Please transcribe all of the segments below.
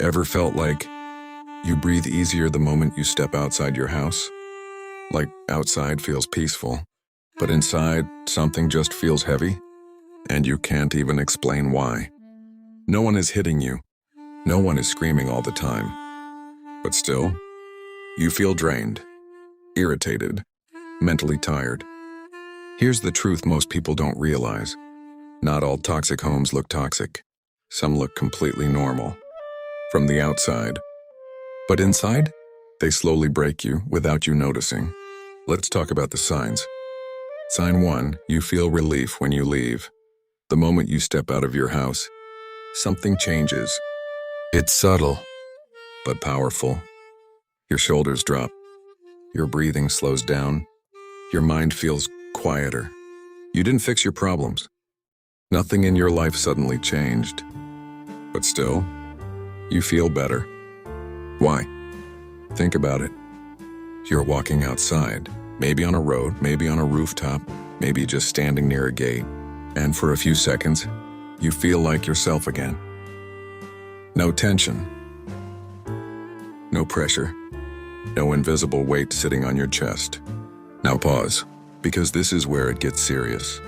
Ever felt like you breathe easier the moment you step outside your house? Like outside feels peaceful, but inside something just feels heavy, and you can't even explain why. No one is hitting you. No one is screaming all the time. But still, you feel drained, irritated, mentally tired. Here's the truth most people don't realize. Not all toxic homes look toxic. Some look completely normal from the outside. But inside, they slowly break you without you noticing. Let's talk about the signs. Sign 1, you feel relief when you leave. The moment you step out of your house, something changes. It's subtle, but powerful. Your shoulders drop. Your breathing slows down. Your mind feels quieter. You didn't fix your problems. Nothing in your life suddenly changed. But still, you feel better. Why? Think about it. You're walking outside, maybe on a road, maybe on a rooftop, maybe just standing near a gate, and for a few seconds, you feel like yourself again. No tension. No pressure. No invisible weight sitting on your chest. Now pause, because this is where it gets serious.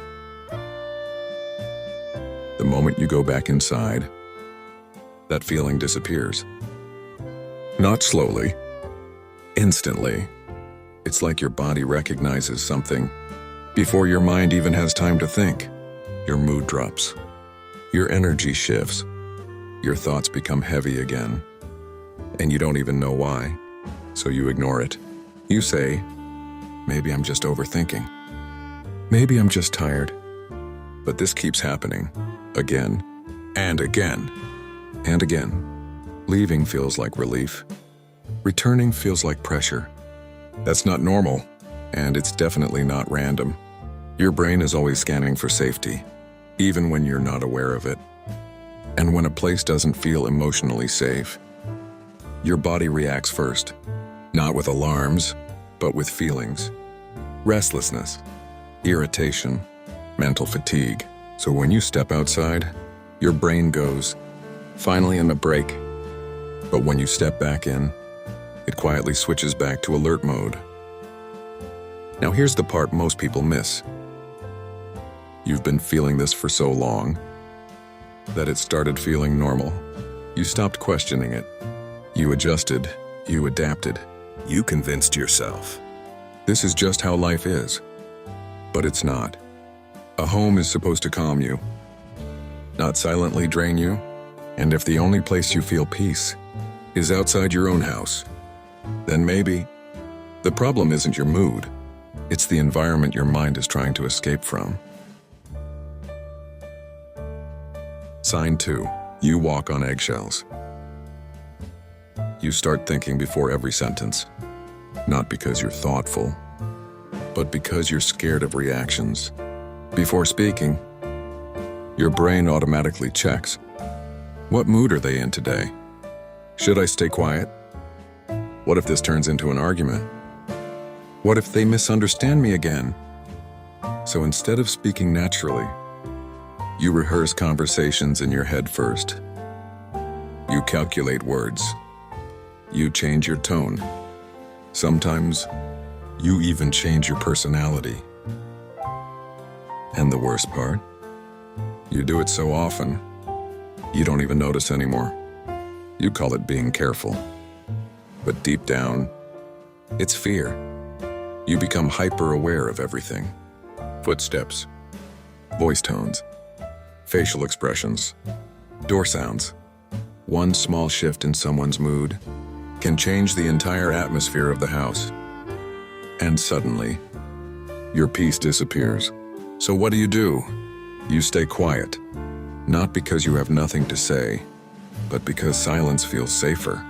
The moment you go back inside, that feeling disappears. Not slowly, instantly. It's like your body recognizes something before your mind even has time to think. Your mood drops. Your energy shifts. Your thoughts become heavy again. And you don't even know why, so you ignore it. You say, maybe I'm just overthinking. Maybe I'm just tired. But this keeps happening, again, and again, and again. Leaving feels like relief. Returning feels like pressure. That's not normal, and it's definitely not random. Your brain is always scanning for safety, even when you're not aware of it. And when a place doesn't feel emotionally safe, your body reacts first, not with alarms, but with feelings. Restlessness, irritation, mental fatigue. So when you step outside, your brain goes, finally in a break. But when you step back in, it quietly switches back to alert mode. Now here's the part most people miss. You've been feeling this for so long that it started feeling normal. You stopped questioning it. You adjusted. You adapted. You convinced yourself. This is just how life is. But it's not. A home is supposed to calm you, not silently drain you. And if the only place you feel peace is outside your own house, then maybe the problem isn't your mood. It's the environment your mind is trying to escape from. Sign 2, you walk on eggshells. You start thinking before every sentence, not because you're thoughtful, but because you're scared of reactions. Before speaking, your brain automatically checks. What mood are they in today? Should I stay quiet? What if this turns into an argument? What if they misunderstand me again? So instead of speaking naturally, you rehearse conversations in your head first. You calculate words. You change your tone. Sometimes, you even change your personality. And the worst part? You do it so often, you don't even notice anymore. You call it being careful. But deep down, it's fear. You become hyper-aware of everything. Footsteps, voice tones, facial expressions, door sounds. One small shift in someone's mood can change the entire atmosphere of the house. And suddenly, your peace disappears. So what do? You stay quiet, not because you have nothing to say, but because silence feels safer.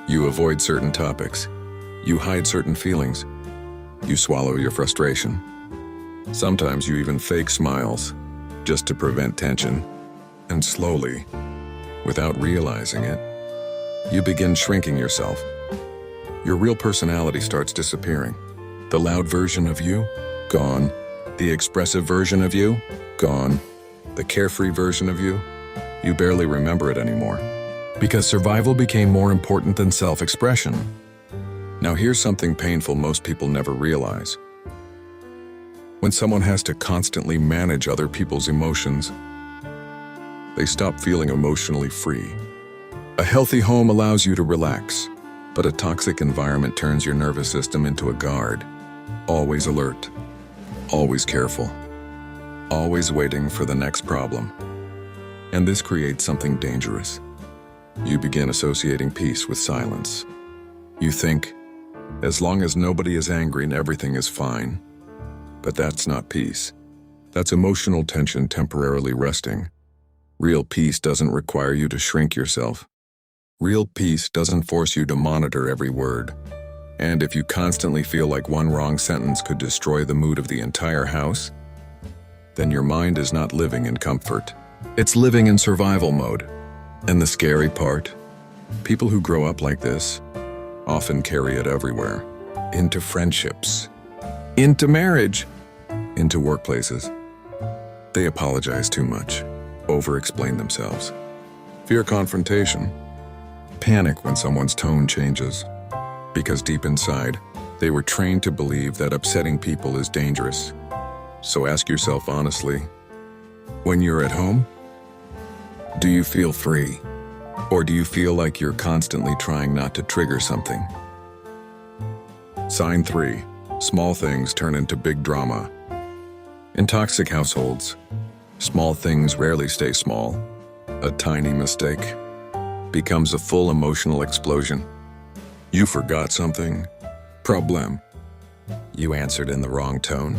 You avoid certain topics. You hide certain feelings. You swallow your frustration. Sometimes you even fake smiles, just to prevent tension. And slowly, without realizing it, you begin shrinking yourself. Your real personality starts disappearing. The loud version of you, gone. The expressive version of you, gone. The carefree version of you, you barely remember it anymore. because survival became more important than self-expression. Now here's something painful most people never realize. When someone has to constantly manage other people's emotions, they stop feeling emotionally free. A healthy home allows you to relax, but a toxic environment turns your nervous system into a guard, always alert, always careful, always waiting for the next problem. And this creates something dangerous. You begin associating peace with silence. You think, as long as nobody is angry and everything is fine. But that's not peace. That's emotional tension temporarily resting. Real peace doesn't require you to shrink yourself. Real peace doesn't force you to monitor every word. And if you constantly feel like one wrong sentence could destroy the mood of the entire house, then your mind is not living in comfort. It's living in survival mode. And the scary part? People who grow up like this often carry it everywhere. Into friendships, into marriage, into workplaces. They apologize too much, over-explain themselves, fear confrontation, panic when someone's tone changes. Because deep inside, they were trained to believe that upsetting people is dangerous. So ask yourself honestly, when you're at home, do you feel free? Or do you feel like you're constantly trying not to trigger something? Sign 3. Small things turn into big drama. In toxic households, small things rarely stay small. A tiny mistake becomes a full emotional explosion. You forgot something? Problem. You answered in the wrong tone?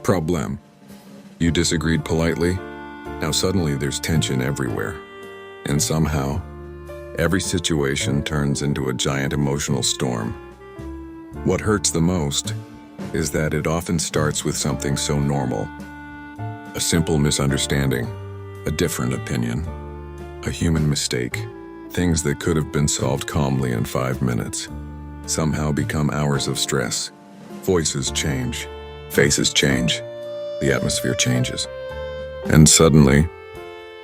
Problem. You disagreed politely? Now suddenly there's tension everywhere. And somehow, every situation turns into a giant emotional storm. What hurts the most is that it often starts with something so normal. A simple misunderstanding, a different opinion, a human mistake. Things that could have been solved calmly in 5 minutes somehow become hours of stress. Voices change, faces change, the atmosphere changes. And suddenly,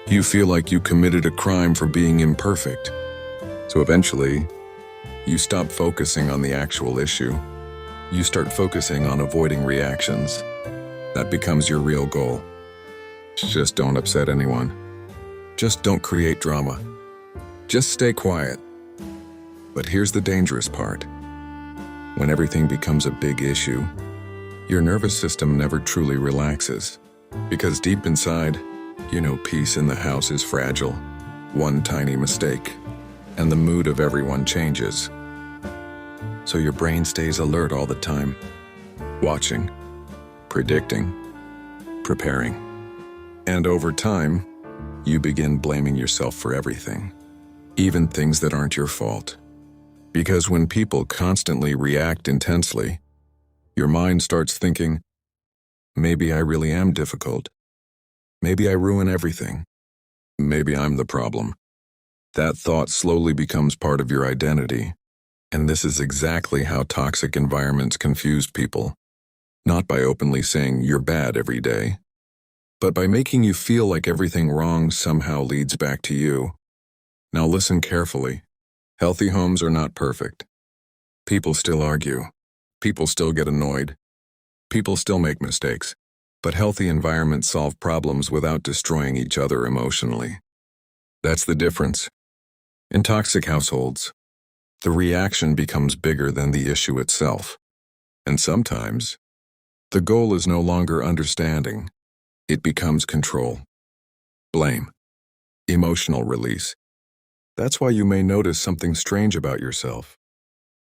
you feel like you committed a crime for being imperfect. So eventually, you stop focusing on the actual issue. You start focusing on avoiding reactions. That becomes your real goal. Just don't upset anyone. Just don't create drama. Just stay quiet. But here's the dangerous part. When everything becomes a big issue, your nervous system never truly relaxes. Because deep inside, you know peace in the house is fragile. One tiny mistake, and the mood of everyone changes. So your brain stays alert all the time, watching, predicting, preparing. And over time, you begin blaming yourself for everything, even things that aren't your fault. Because when people constantly react intensely, your mind starts thinking, maybe I really am difficult. Maybe I ruin everything. Maybe I'm the problem. That thought slowly becomes part of your identity. And this is exactly how toxic environments confuse people. Not by openly saying you're bad every day, but by making you feel like everything wrong somehow leads back to you. Now listen carefully. Healthy homes are not perfect. People still argue. People still get annoyed. People still make mistakes. But healthy environments solve problems without destroying each other emotionally. That's the difference. In toxic households, the reaction becomes bigger than the issue itself. And sometimes, the goal is no longer understanding. It becomes control, blame, emotional release. That's why you may notice something strange about yourself.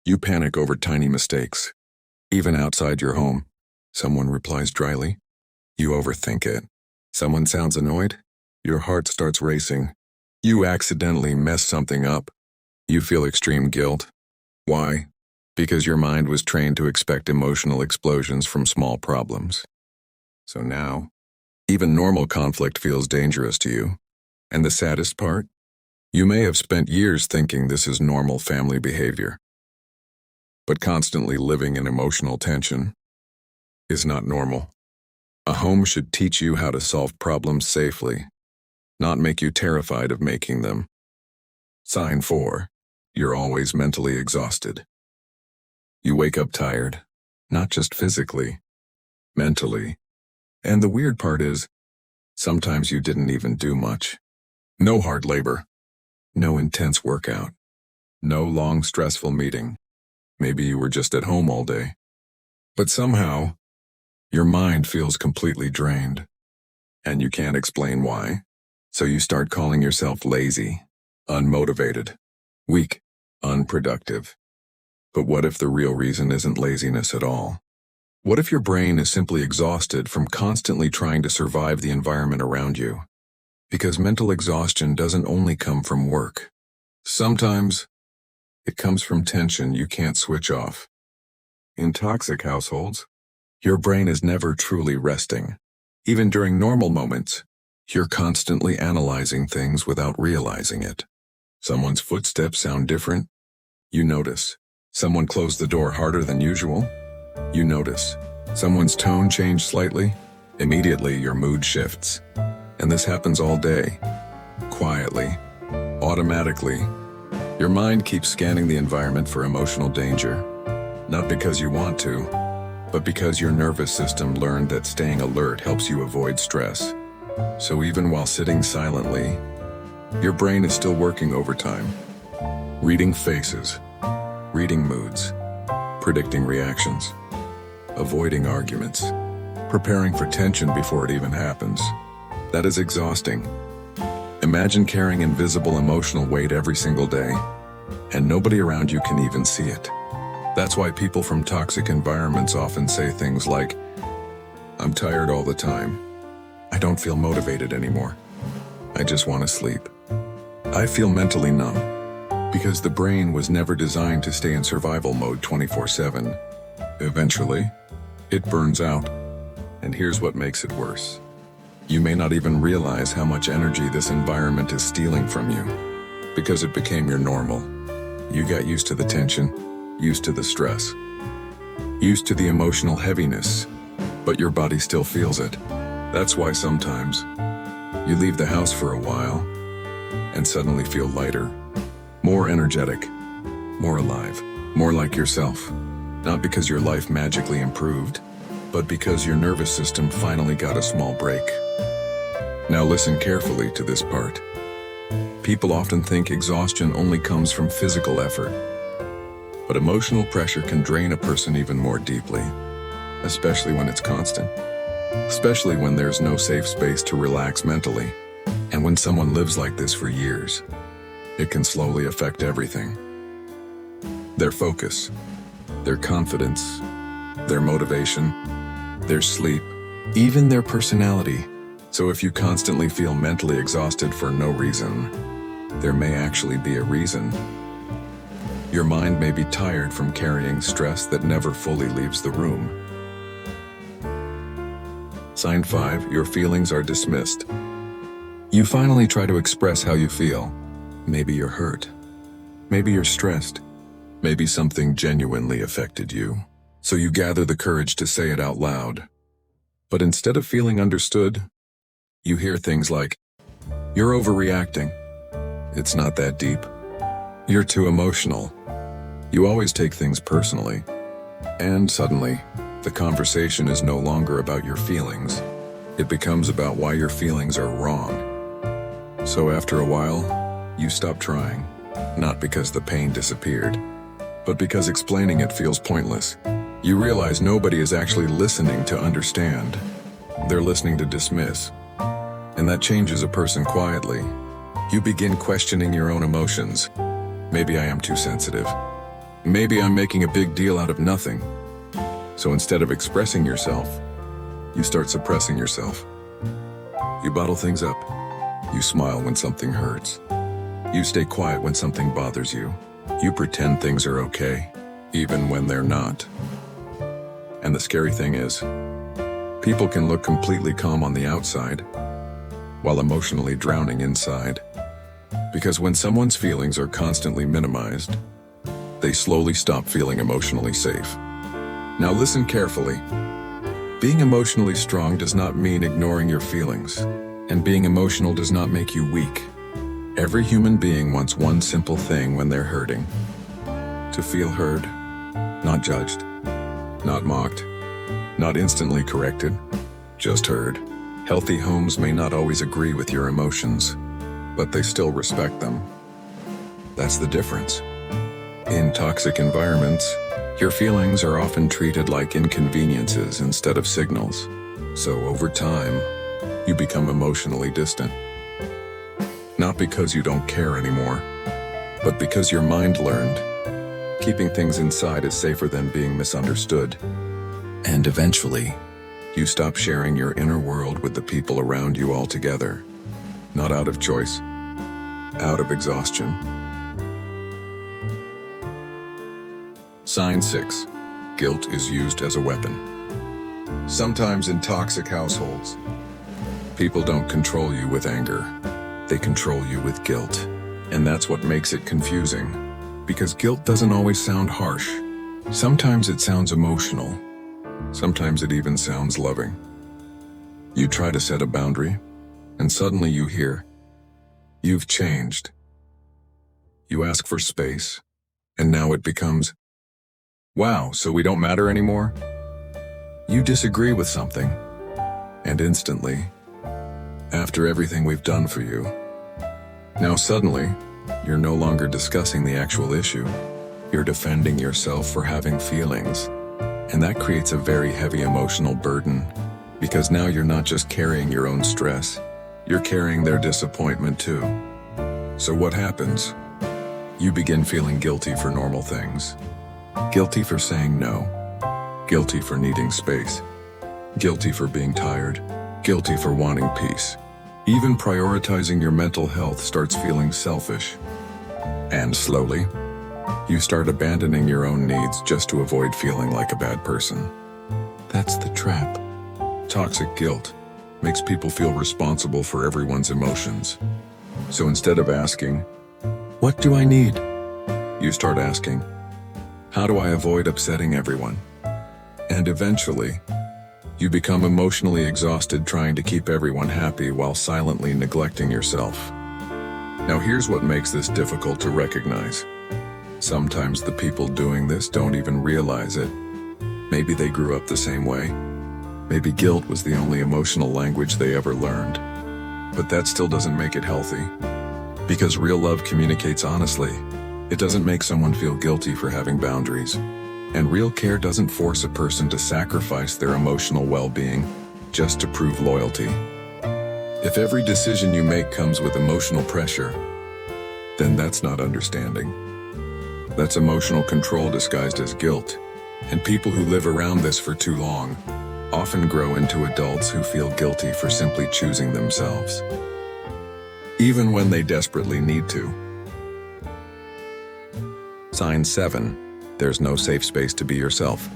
You panic over tiny mistakes. Even outside your home, someone replies dryly. You overthink it. Someone sounds annoyed. Your heart starts racing. You accidentally mess something up. You feel extreme guilt. Why? Because your mind was trained to expect emotional explosions from small problems. So now, even normal conflict feels dangerous to you. And the saddest part? You may have spent years thinking this is normal family behavior. But constantly living in emotional tension is not normal. A home should teach you how to solve problems safely, not make you terrified of making them. Sign 4. You're always mentally exhausted. You wake up tired, not just physically, mentally. And the weird part is, sometimes you didn't even do much. No hard labor. No intense workout. No long stressful meeting. Maybe you were just at home all day. But somehow, your mind feels completely drained. And you can't explain why. So you start calling yourself lazy, unmotivated, weak, unproductive. But what if the real reason isn't laziness at all? What if your brain is simply exhausted from constantly trying to survive the environment around you? Because mental exhaustion doesn't only come from work. Sometimes, it comes from tension you can't switch off. In toxic households, your brain is never truly resting. Even during normal moments, you're constantly analyzing things without realizing it. Someone's footsteps sound different. You notice. Someone closed the door harder than usual. You notice. Someone's tone changed slightly. Immediately, your mood shifts. And this happens all day. Quietly. Automatically. Your mind keeps scanning the environment for emotional danger. Not because you want to, but because your nervous system learned that staying alert helps you avoid stress. So even while sitting silently, your brain is still working overtime. Reading faces, reading moods, predicting reactions, avoiding arguments, preparing for tension before it even happens. That is exhausting. Imagine carrying invisible emotional weight every single day, and nobody around you can even see it. That's why people from toxic environments often say things like, "I'm tired all the time. I don't feel motivated anymore. I just want to sleep. I feel mentally numb." Because the brain was never designed to stay in survival mode 24/7. Eventually, it burns out. And here's what makes it worse. You may not even realize how much energy this environment is stealing from you, because it became your normal. You got used to the tension, used to the stress, used to the emotional heaviness, but your body still feels it. That's why sometimes you leave the house for a while and suddenly feel lighter, more energetic, more alive, more like yourself. Not because your life magically improved, but because your nervous system finally got a small break. Now listen carefully to this part. People often think exhaustion only comes from physical effort. But emotional pressure can drain a person even more deeply, especially when it's constant. Especially when there's no safe space to relax mentally. And when someone lives like this for years, it can slowly affect everything. Their focus, their confidence, their motivation, their sleep, even their personality. So if you constantly feel mentally exhausted for no reason, there may actually be a reason. Your mind may be tired from carrying stress that never fully leaves the room. Sign 5, your feelings are dismissed. You finally try to express how you feel. Maybe you're hurt. Maybe you're stressed. Maybe something genuinely affected you. So you gather the courage to say it out loud. But instead of feeling understood, you hear things like, "You're overreacting. It's not that deep. You're too emotional. You always take things personally." And suddenly, the conversation is no longer about your feelings. It becomes about why your feelings are wrong. So after a while, you stop trying. Not because the pain disappeared, but because explaining it feels pointless. You realize nobody is actually listening to understand. They're listening to dismiss. And that changes a person quietly. You begin questioning your own emotions. Maybe I am too sensitive. Maybe I'm making a big deal out of nothing. So instead of expressing yourself, you start suppressing yourself. You bottle things up. You smile when something hurts. You stay quiet when something bothers you. You pretend things are okay, even when they're not. And the scary thing is, people can look completely calm on the outside, while emotionally drowning inside. Because when someone's feelings are constantly minimized, they slowly stop feeling emotionally safe. Now listen carefully. Being emotionally strong does not mean ignoring your feelings, and being emotional does not make you weak. Every human being wants one simple thing when they're hurting: to feel heard, not judged, not mocked, not instantly corrected, just heard. Healthy homes may not always agree with your emotions, but they still respect them. That's the difference. In toxic environments, your feelings are often treated like inconveniences instead of signals. So over time, you become emotionally distant. Not because you don't care anymore, but because your mind learned keeping things inside is safer than being misunderstood. And eventually, you stop sharing your inner world with the people around you altogether. Not out of choice, out of exhaustion. Sign 6. Guilt is used as a weapon. Sometimes in toxic households, people don't control you with anger. They control you with guilt. And that's what makes it confusing. Because guilt doesn't always sound harsh. Sometimes it sounds emotional. Sometimes it even sounds loving. You try to set a boundary, and suddenly you hear, "You've changed." You ask for space, and now it becomes, "Wow, so we don't matter anymore?" You disagree with something, and instantly, after everything we've done for you, now suddenly, you're no longer discussing the actual issue. You're defending yourself for having feelings. And that creates a very heavy emotional burden, because now you're not just carrying your own stress, you're carrying their disappointment too. So what happens? You begin feeling guilty for normal things. Guilty for saying no. Guilty for needing space. Guilty for being tired. Guilty for wanting peace. Even prioritizing your mental health starts feeling selfish. And slowly, you start abandoning your own needs just to avoid feeling like a bad person. That's the trap. Toxic guilt makes people feel responsible for everyone's emotions. So instead of asking, "What do I need?" you start asking, "How do I avoid upsetting everyone?" And eventually, you become emotionally exhausted trying to keep everyone happy while silently neglecting yourself. Now here's what makes this difficult to recognize. Sometimes the people doing this don't even realize it. Maybe they grew up the same way. Maybe guilt was the only emotional language they ever learned. But that still doesn't make it healthy. Because real love communicates honestly. It doesn't make someone feel guilty for having boundaries. And real care doesn't force a person to sacrifice their emotional well-being just to prove loyalty. If every decision you make comes with emotional pressure, then that's not understanding. That's emotional control disguised as guilt. And people who live around this for too long often grow into adults who feel guilty for simply choosing themselves, even when they desperately need to. Sign 7. There's no safe space to be yourself.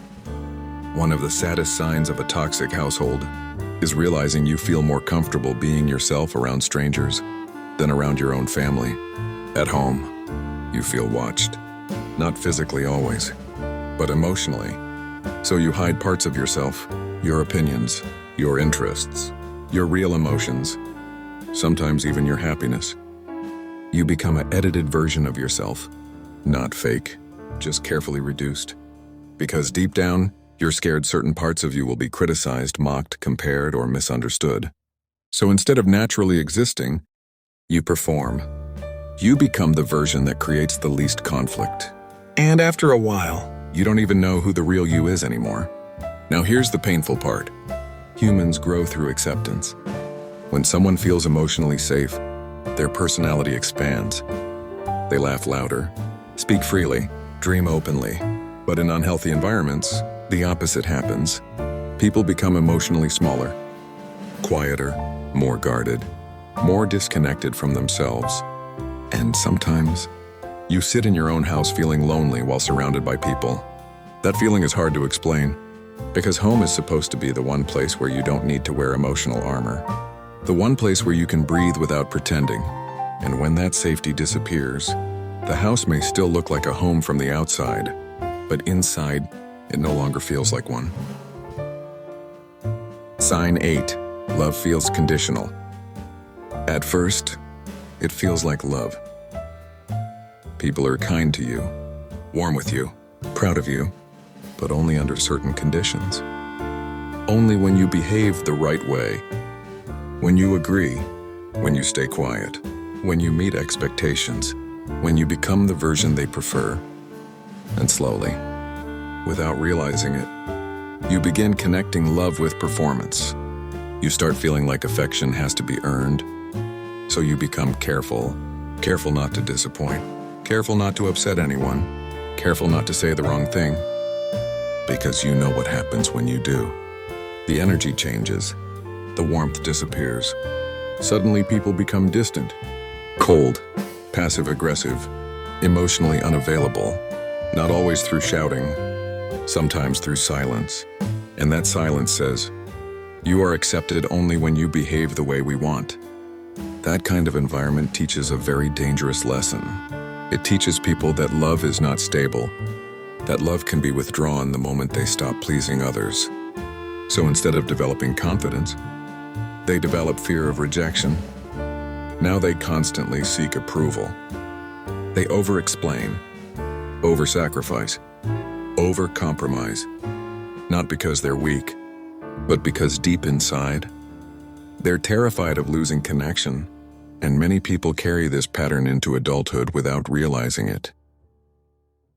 One of the saddest signs of a toxic household is realizing you feel more comfortable being yourself around strangers than around your own family. At home, you feel watched. Not physically always, but emotionally. So you hide parts of yourself, your opinions, your interests, your real emotions, sometimes even your happiness. You become an edited version of yourself, not fake, just carefully reduced. Because deep down, you're scared certain parts of you will be criticized, mocked, compared, or misunderstood. So instead of naturally existing, you perform. You become the version that creates the least conflict. And after a while, you don't even know who the real you is anymore. Now here's the painful part. Humans grow through acceptance. When someone feels emotionally safe, their personality expands. They laugh louder, speak freely, dream openly. But in unhealthy environments, the opposite happens. People become emotionally smaller, quieter, more guarded, more disconnected from themselves. And sometimes, you sit in your own house feeling lonely while surrounded by people. That feeling is hard to explain, because home is supposed to be the one place where you don't need to wear emotional armor. The one place where you can breathe without pretending. And when that safety disappears, the house may still look like a home from the outside, but inside, it no longer feels like one. Sign 8. Love feels conditional. At first, it feels like love. People are kind to you, warm with you, proud of you, but only under certain conditions. Only when you behave the right way, when you agree, when you stay quiet, when you meet expectations, when you become the version they prefer. And slowly, without realizing it, you begin connecting love with performance. You start feeling like affection has to be earned, so you become careful not to disappoint, careful not to upset anyone, careful not to say the wrong thing, because you know what happens when you do. The energy changes, the warmth disappears. Suddenly people become distant, cold, passive-aggressive, emotionally unavailable, not always through shouting, sometimes through silence. And that silence says, you are accepted only when you behave the way we want. That kind of environment teaches a very dangerous lesson. It teaches people that love is not stable, that love can be withdrawn the moment they stop pleasing others. So instead of developing confidence, they develop fear of rejection. Now they constantly seek approval. They over-explain, over-sacrifice, over-compromise, not because they're weak, but because deep inside, they're terrified of losing connection, and many people carry this pattern into adulthood without realizing it.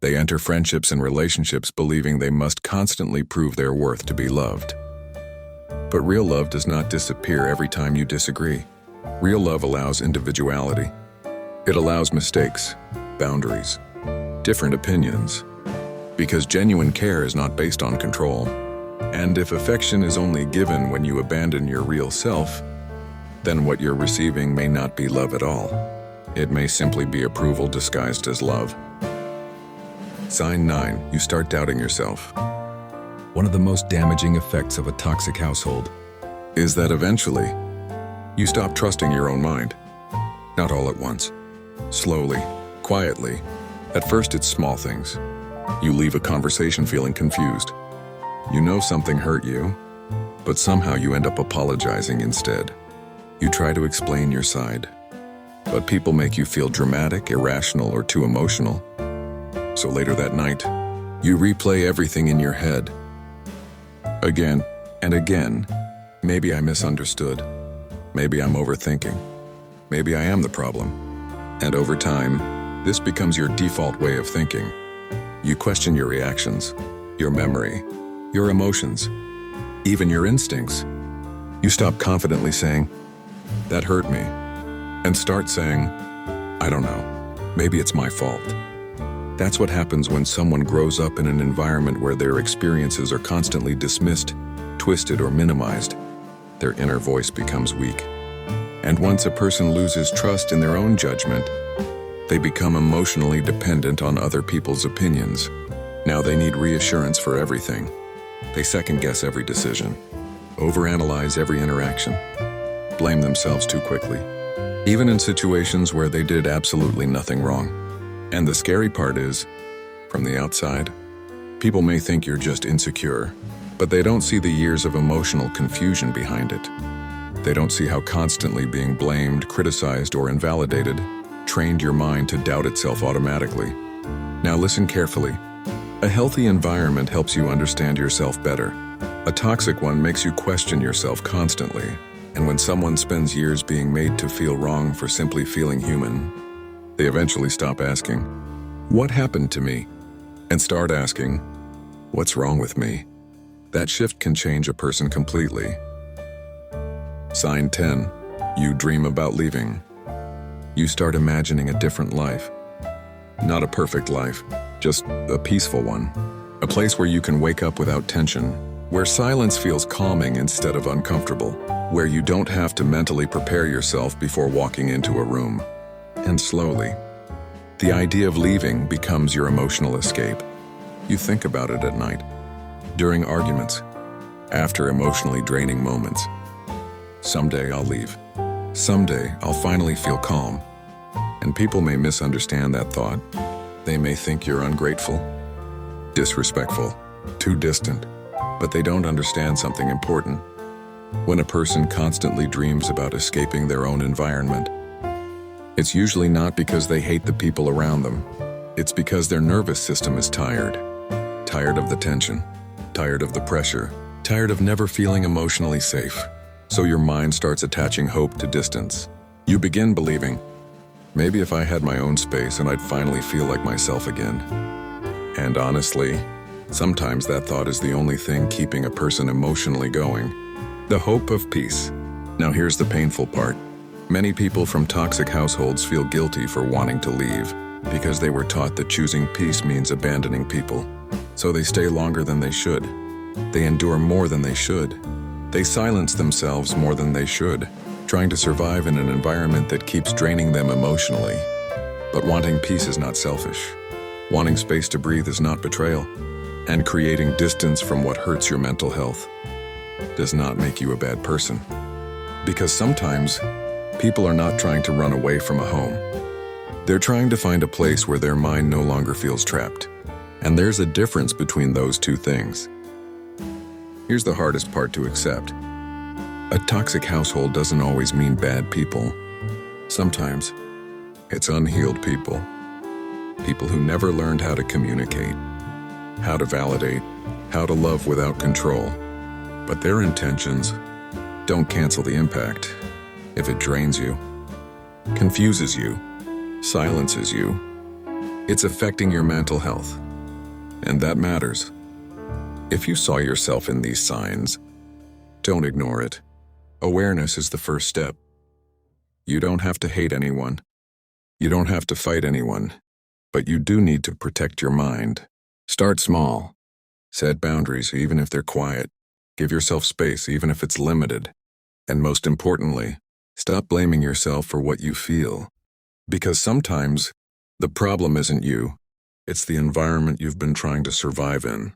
They enter friendships and relationships believing they must constantly prove their worth to be loved. But real love does not disappear every time you disagree. Real love allows individuality. It allows mistakes, boundaries, different opinions, because genuine care is not based on control. And if affection is only given when you abandon your real self, then what you're receiving may not be love at all. It may simply be approval disguised as love. Sign 9, you start doubting yourself. One of the most damaging effects of a toxic household is that eventually, you stop trusting your own mind. Not all at once. Slowly, quietly. At first it's small things. You leave a conversation feeling confused. You know something hurt you, but somehow you end up apologizing instead. You try to explain your side, but people make you feel dramatic, irrational, or too emotional. So later that night, you replay everything in your head. Again and again. Maybe I misunderstood. Maybe I'm overthinking. Maybe I am the problem. And over time, this becomes your default way of thinking. You question your reactions, your memory, your emotions, even your instincts. You stop confidently saying, that hurt me, and start saying, I don't know, maybe it's my fault. That's what happens when someone grows up in an environment where their experiences are constantly dismissed, twisted, or minimized. Their inner voice becomes weak. And once a person loses trust in their own judgment, they become emotionally dependent on other people's opinions. Now they need reassurance for everything. They second-guess every decision, overanalyze every interaction, blame themselves too quickly, even in situations where they did absolutely nothing wrong. And the scary part is, from the outside, people may think you're just insecure, but they don't see the years of emotional confusion behind it. They don't see how constantly being blamed, criticized, or invalidated trained your mind to doubt itself automatically. Now listen carefully. A healthy environment helps you understand yourself better. A toxic one makes you question yourself constantly. And when someone spends years being made to feel wrong for simply feeling human, they eventually stop asking, what happened to me? And start asking, what's wrong with me? That shift can change a person completely. Sign 10, you dream about leaving. You start imagining a different life. Not a perfect life, just a peaceful one. A place where you can wake up without tension, where silence feels calming instead of uncomfortable, where you don't have to mentally prepare yourself before walking into a room. And slowly, the idea of leaving becomes your emotional escape. You think about it at night, during arguments, after emotionally draining moments. Someday I'll leave. Someday I'll finally feel calm. And people may misunderstand that thought. They may think you're ungrateful, disrespectful, too distant, but they don't understand something important. When a person constantly dreams about escaping their own environment, It's usually not because they hate the people around them. It's because their nervous system is tired. Tired of the tension, tired of the pressure, tired of never feeling emotionally safe. So your mind starts attaching hope to distance. You begin believing, maybe if I had my own space and I'd finally feel like myself again. And honestly, sometimes that thought is the only thing keeping a person emotionally going. The hope of peace. Now here's the painful part. Many people from toxic households feel guilty for wanting to leave because they were taught that choosing peace means abandoning people. So they stay longer than they should. They endure more than they should. They silence themselves more than they should, trying to survive in an environment that keeps draining them emotionally. But wanting peace is not selfish. Wanting space to breathe is not betrayal. And creating distance from what hurts your mental health does not make you a bad person. Because sometimes, people are not trying to run away from a home. They're trying to find a place where their mind no longer feels trapped. And there's a difference between those two things. Here's the hardest part to accept. A toxic household doesn't always mean bad people. Sometimes, it's unhealed people. People who never learned how to communicate, how to validate, how to love without control. But their intentions don't cancel the impact. If it drains you, confuses you, silences you, it's affecting your mental health. And that matters. If you saw yourself in these signs, don't ignore it. Awareness is the first step. You don't have to hate anyone. You don't have to fight anyone. But you do need to protect your mind. Start small. Set boundaries, even if they're quiet. Give yourself space, even if it's limited. And most importantly, stop blaming yourself for what you feel. Because sometimes, the problem isn't you. It's the environment you've been trying to survive in.